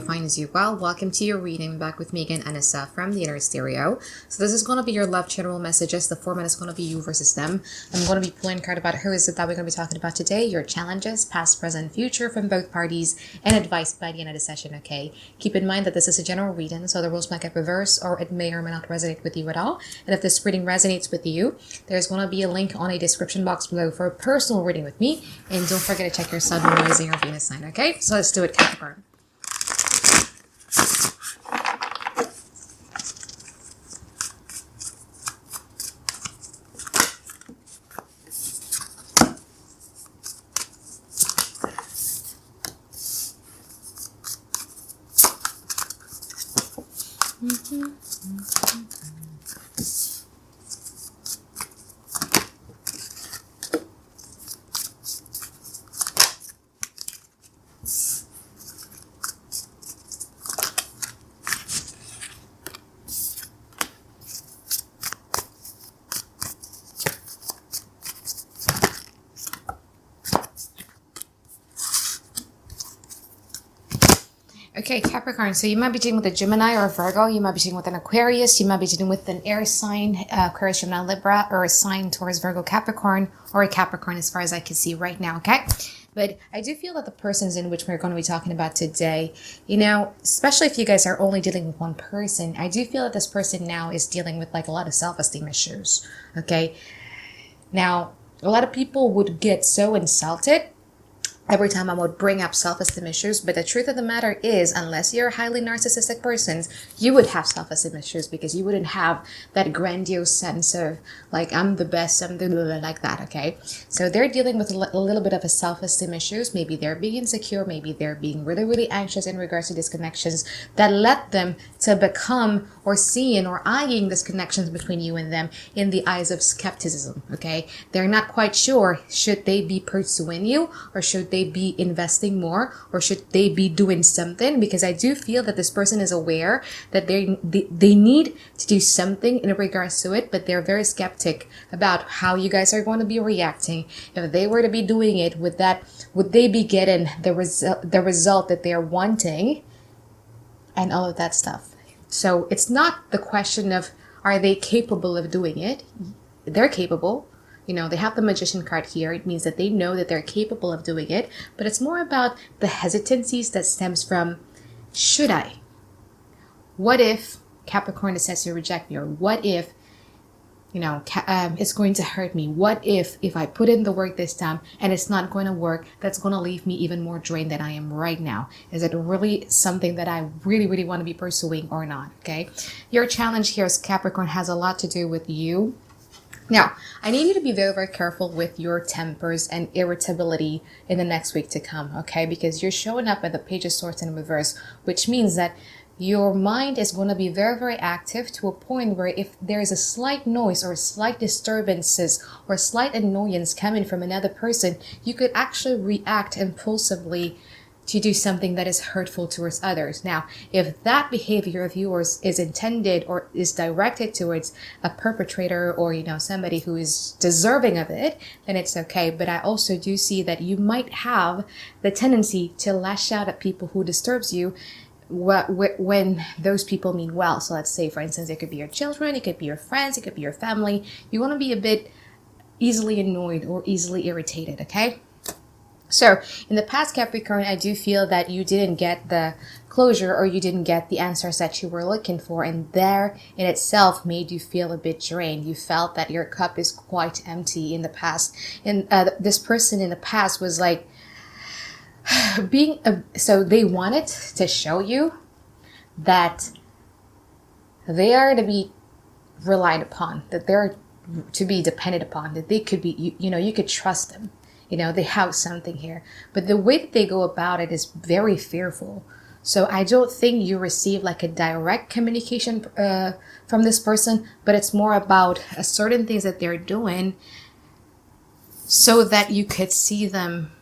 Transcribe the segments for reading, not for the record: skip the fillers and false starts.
video finds you well. Welcome to your reading. Back with me again, Anisa from the Inner Stereo. So this is going to be your love general messages. The format is going to be you versus them. I'm going to be pulling a card about who is it that we're going to be talking about today, your challenges, past, present, future from both parties, and advice by the end of the session, okay? Keep in mind that this is a general reading, so the rules might get reversed or it may or may not resonate with you at all. And if this reading resonates with you, there's going to be a link on a description box below for a personal reading with me. And don't forget to check your sun, moon, rising, or Venus sign, okay? So let's do it, Capricorn. Okay, Capricorn, so you might be dealing with a Gemini or a Virgo, you might be dealing with an Aquarius, you might be dealing with an air sign, Aquarius, Gemini, Libra, or a sign towards Virgo, Capricorn, or a Capricorn as far as I can see right now, okay? But I do feel that the persons in which we're going to be talking about today, you know, especially if you guys are only dealing with one person, I do feel that this person now is dealing with like a lot of self-esteem issues, okay? Now, a lot of people would get so insulted every time I would bring up self-esteem issues, but the truth of the matter is, unless you're a highly narcissistic person, you would have self-esteem issues because you wouldn't have that grandiose sense of like, I'm the best, I'm the blah, blah, like that, okay? So they're dealing with a little bit of a self-esteem issues. Maybe they're being insecure, maybe they're being really, really anxious in regards to disconnections that led them to become or seeing or eyeing disconnections between you and them in the eyes of skepticism, okay? They're not quite sure, should they be pursuing you or should they be investing more or should they be doing something, because I do feel that this person is aware that they need to do something in regards to it, but they're very skeptic about how you guys are going to be reacting. If they were to be doing it, would they be getting the result that they're wanting and all of that stuff? So it's not the question of are they capable of doing it. They're capable. You know, they have the Magician card here. It means that they know that they're capable of doing it, but it's more about the hesitancies that stems from, should I? What if Capricorn decides to reject me? Or what if, you know, it's going to hurt me? What if I put in the work this time and it's not going to work, that's going to leave me even more drained than I am right now? Is it really something that I really, really want to be pursuing or not? Okay. Your challenge here as Capricorn has a lot to do with you. Now, I need you to be very, very careful with your tempers and irritability in the next week to come, okay? Because you're showing up at the Page of Swords in reverse, which means that your mind is going to be very, very active to a point where if there is a slight noise or slight disturbances or slight annoyance coming from another person, you could actually react impulsively to do something that is hurtful towards others. Now, if that behavior of yours is intended or is directed towards a perpetrator or, you know, somebody who is deserving of it, then it's okay. But I also do see that you might have the tendency to lash out at people who disturbs you when those people mean well. So let's say, for instance, it could be your children, it could be your friends, it could be your family. You want to be a bit easily annoyed or easily irritated, okay? So in the past, Capricorn, I do feel that you didn't get the closure or you didn't get the answers that you were looking for. And there in itself made you feel a bit drained. You felt that your cup is quite empty in the past. And this person in the past was like so they wanted to show you that they are to be relied upon, that they're to be depended upon, that they could be, you know, you could trust them. You know, they have something here. But the way that they go about it is very fearful. So I don't think you receive like a direct communication from this person, but it's more about certain things that they're doing so that you could see them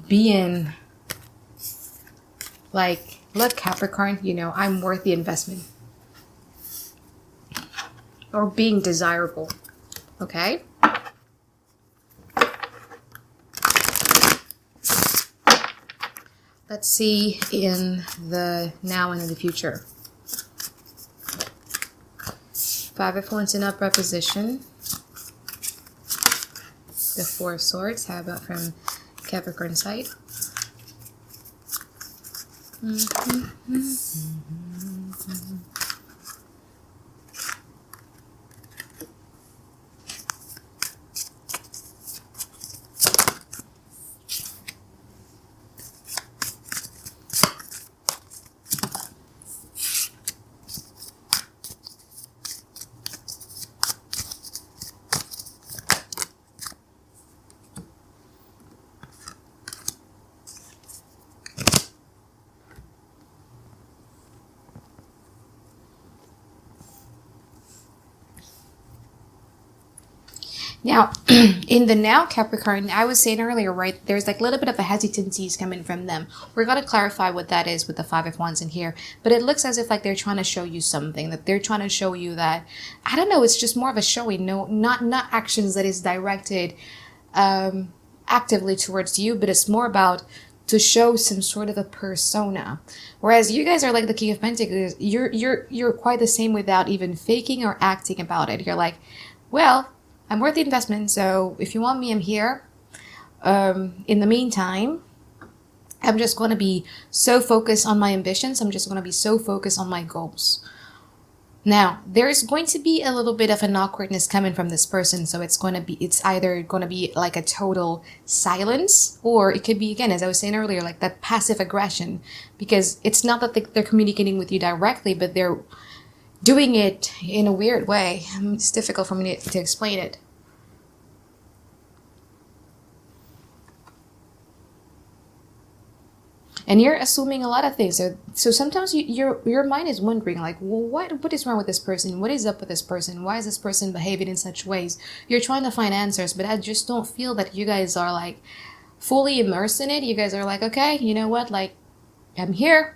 being like, look, Capricorn, you know, I'm worth the investment. Or being desirable. Okay? Let's see in the now and in the future. Five of Wands in upright position. The Four of Swords. How about from Capricorn side? Now, in the now Capricorn, I was saying earlier, right, there's like a little bit of a hesitancies coming from them. We're going to clarify what that is with the Five of Wands in here. But it looks as if like they're trying to show you something, that they're trying to show you that, I don't know, it's just more of a showing, no, not actions that is directed actively towards you, but it's more about to show some sort of a persona. Whereas you guys are like the King of Pentacles, you're quite the same without even faking or acting about it. You're like, well, I'm worth the investment, so if you want me, I'm here. In the meantime, I'm just going to be so focused on my ambitions. I'm just going to be so focused on my goals. Now, there's going to be a little bit of an awkwardness coming from this person. So it's either going to be like a total silence, or it could be, again, as I was saying earlier, like that passive aggression. Because it's not that they're communicating with you directly, but they're doing it in a weird way. It's difficult for me to explain it. And you're assuming a lot of things. So sometimes your mind is wondering, like, well, what is wrong with this person? What is up with this person? Why is this person behaving in such ways? You're trying to find answers, but I just don't feel that you guys are like fully immersed in it. You guys are like, okay, you know what? Like, I'm here.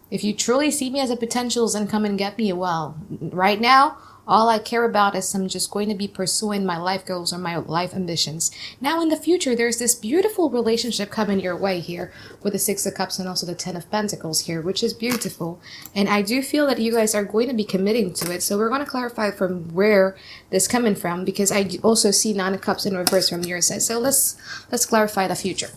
If you truly see me as a potential, then come and get me. Well, right now, all I care about is I'm just going to be pursuing my life goals or my life ambitions. Now, in the future, there's this beautiful relationship coming your way here with the Six of Cups and also the Ten of Pentacles here, which is beautiful. And I do feel that you guys are going to be committing to it. So we're going to clarify from where this coming from, because I also see Nine of Cups in reverse from your side. So let's clarify the future.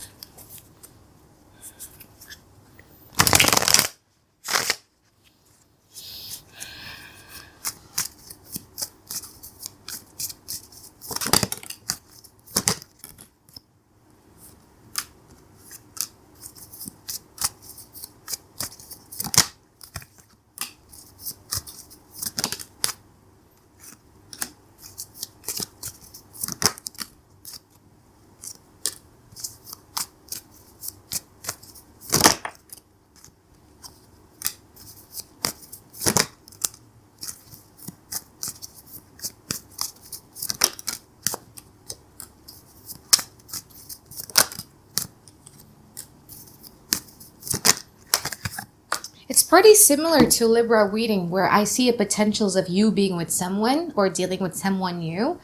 It's pretty similar to Libra reading, where I see a potentials of you being with someone or dealing with someone new,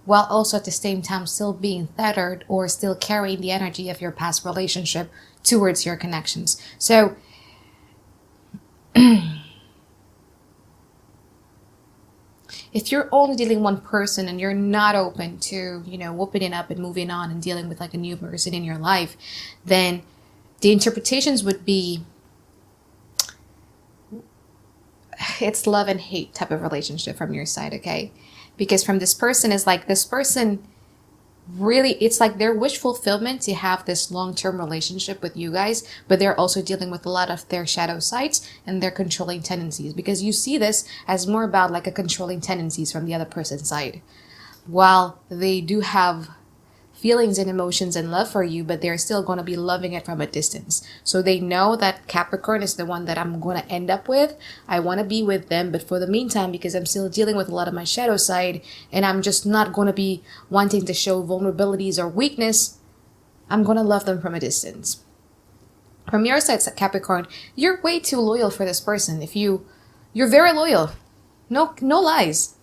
while also at the same time still being tethered or still carrying the energy of your past relationship towards your connections. So if you're only dealing one person and you're not open to, opening up and moving on and dealing with like a new person in your life, then the interpretations would be it's love and hate type of relationship from your side, okay? Because from this person is like, this person really, it's like their wish fulfillment to have this long-term relationship with you guys, but they're also dealing with a lot of their shadow sides and their controlling tendencies, because you see this as more about like a controlling tendencies from the other person's side. While they do have feelings and emotions and love for you, but they're still going to be loving it from a distance. So they know that Capricorn is the one that I'm going to end up with. I want to be with them, but for the meantime, because I'm still dealing with a lot of my shadow side and I'm just not going to be wanting to show vulnerabilities or weakness, I'm going to love them from a distance. From your side, Capricorn, you're way too loyal for this person. You're very loyal. No lies.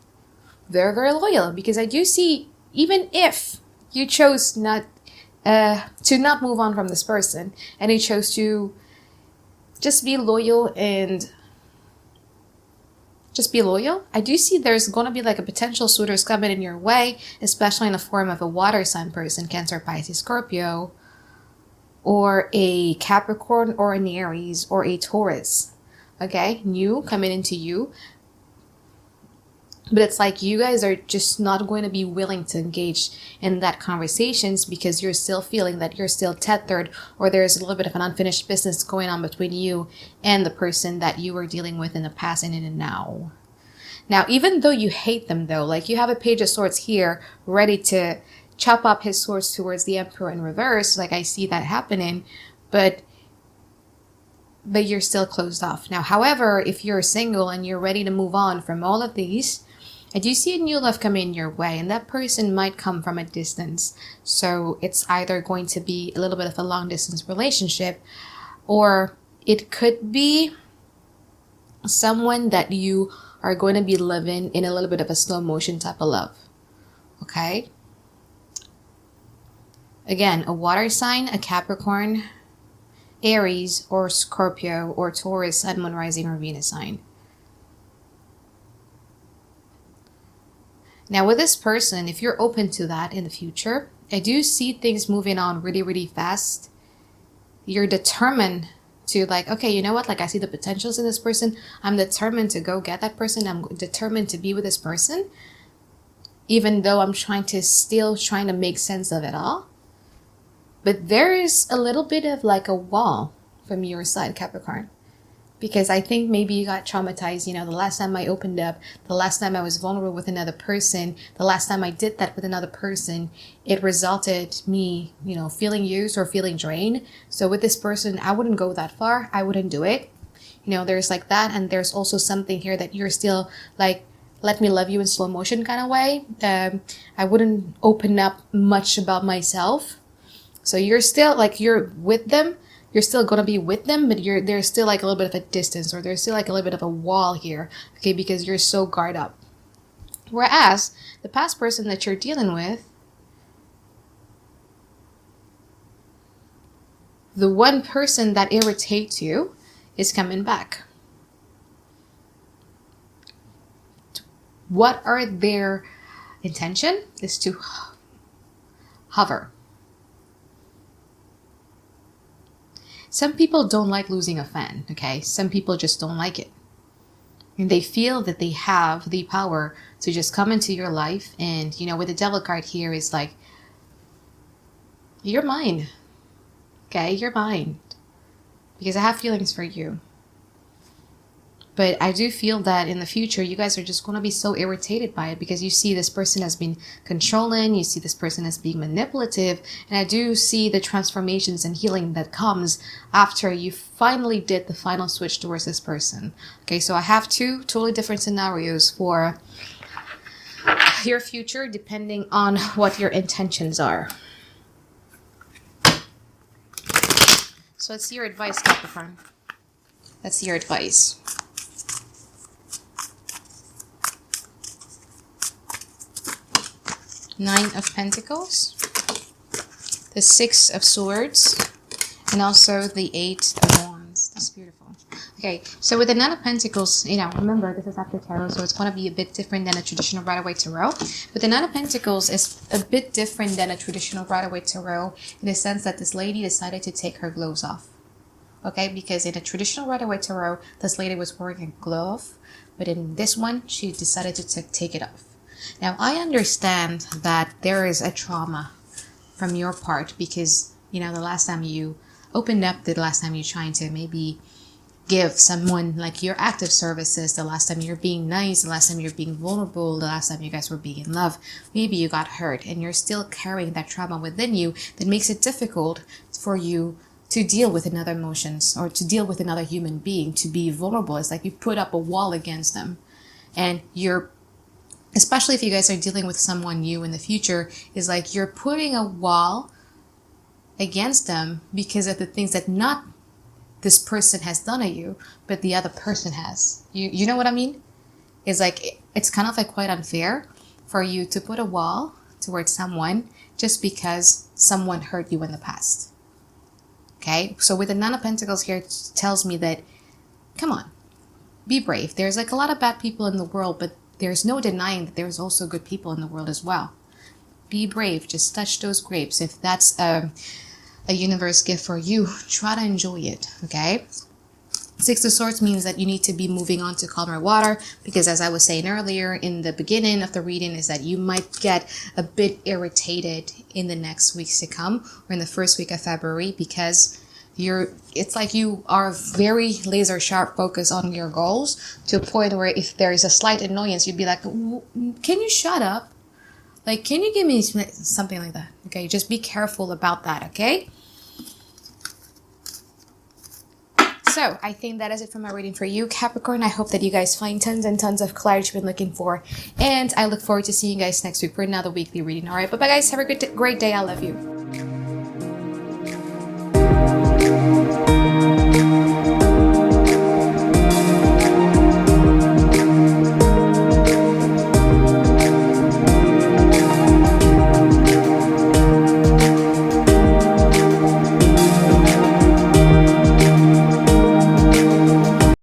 Very, very loyal, because I do see, even if you chose not to not move on from this person, and he chose to just be loyal and just be loyal. I do see there's going to be like a potential suitors coming in your way, especially in the form of a water sign person, Cancer, Pisces, Scorpio, or a Capricorn, or an Aries, or a Taurus. Okay, new coming into you. But it's like you guys are just not going to be willing to engage in that conversations because you're still feeling that you're still tethered, or there's a little bit of an unfinished business going on between you and the person that you were dealing with in the past and in the now. Now, even though you hate them though, like you have a Page of Swords here ready to chop up his swords towards the Emperor in reverse, like I see that happening, but you're still closed off. Now, however, if you're single and you're ready to move on from all of these, I do see a new love coming your way, and that person might come from a distance. So it's either going to be a little bit of a long distance relationship, or it could be someone that you are going to be living in a little bit of a slow motion type of love. Okay? Again, a water sign, a Capricorn, Aries, or Scorpio, or Taurus, Sun, Moon, Rising, or Venus sign. Now with this person, if you're open to that in the future, I do see things moving on really, really fast. You're determined to like, okay, you know what? Like I see the potentials in this person. I'm determined to go get that person. I'm determined to be with this person. Even though I'm trying to make sense of it all. But there is a little bit of like a wall from your side, Capricorn. Because I think maybe you got traumatized, the last time I opened up, the last time I was vulnerable with another person, the last time I did that with another person, it resulted me, feeling used or feeling drained. So with this person, I wouldn't go that far. I wouldn't do it. There's like that. And there's also something here that you're still like, let me love you in slow motion kind of way. I wouldn't open up much about myself. So you're still like, you're with them. You're still going to be with them, but there's still like a little bit of a distance, or there's still like a little bit of a wall here, okay, because you're so guarded up. Whereas the past person that you're dealing with, the one person that irritates you is coming back. What are their intention? Is to hover. Some people don't like losing a fan, okay? Some people just don't like it. And they feel that they have the power to just come into your life. And, with the Devil card here is like, you're mine. Okay, you're mine. Because I have feelings for you. But I do feel that in the future, you guys are just going to be so irritated by it because you see this person as being controlling, you see this person as being manipulative, and I do see the transformations and healing that comes after you finally did the final switch towards this person. Okay, so I have two totally different scenarios for your future depending on what your intentions are. So let's see your advice, Capricorn. Let's see your advice. Nine of Pentacles, the Six of Swords, and also the Eight of Wands. That's beautiful. Okay, so with the Nine of Pentacles, remember this is after tarot, so it's going to be a bit different than a traditional Rider-Waite tarot. But the Nine of Pentacles is a bit different than a traditional Rider-Waite tarot in the sense that this lady decided to take her gloves off. Okay, because in a traditional Rider-Waite tarot, this lady was wearing a glove, but in this one, she decided to take it off. Now, I understand that there is a trauma from your part because, the last time you opened up, the last time you're trying to maybe give someone like your active services, the last time you're being nice, the last time you're being vulnerable, the last time you guys were being in love, maybe you got hurt and you're still carrying that trauma within you that makes it difficult for you to deal with another emotions or to deal with another human being, to be vulnerable. It's like you put up a wall against them and especially if you guys are dealing with someone new in the future, is like you're putting a wall against them because of the things that not this person has done to you, but the other person has. You know what I mean? It's like, it's kind of like quite unfair for you to put a wall towards someone just because someone hurt you in the past. Okay, so with the Nine of Pentacles here, it tells me that, come on, be brave. There's like a lot of bad people in the world, but there's no denying that there's also good people in the world as well. Be brave. Just touch those grapes. If that's a universe gift for you, try to enjoy it, okay? Six of Swords means that you need to be moving on to calmer water, because as I was saying earlier in the beginning of the reading, is that you might get a bit irritated in the next weeks to come, or in the first week of February, because it's like you are very laser sharp focused on your goals, to a point where if there is a slight annoyance, you'd be like, can you shut up? Like, can you give me something like that? Okay, just be careful about that, okay? So, I think that is it for my reading for you, Capricorn. I hope that you guys find tons and tons of clarity you've been looking for. And I look forward to seeing you guys next week for another weekly reading. All right, bye-bye, guys. Have a great day. I love you.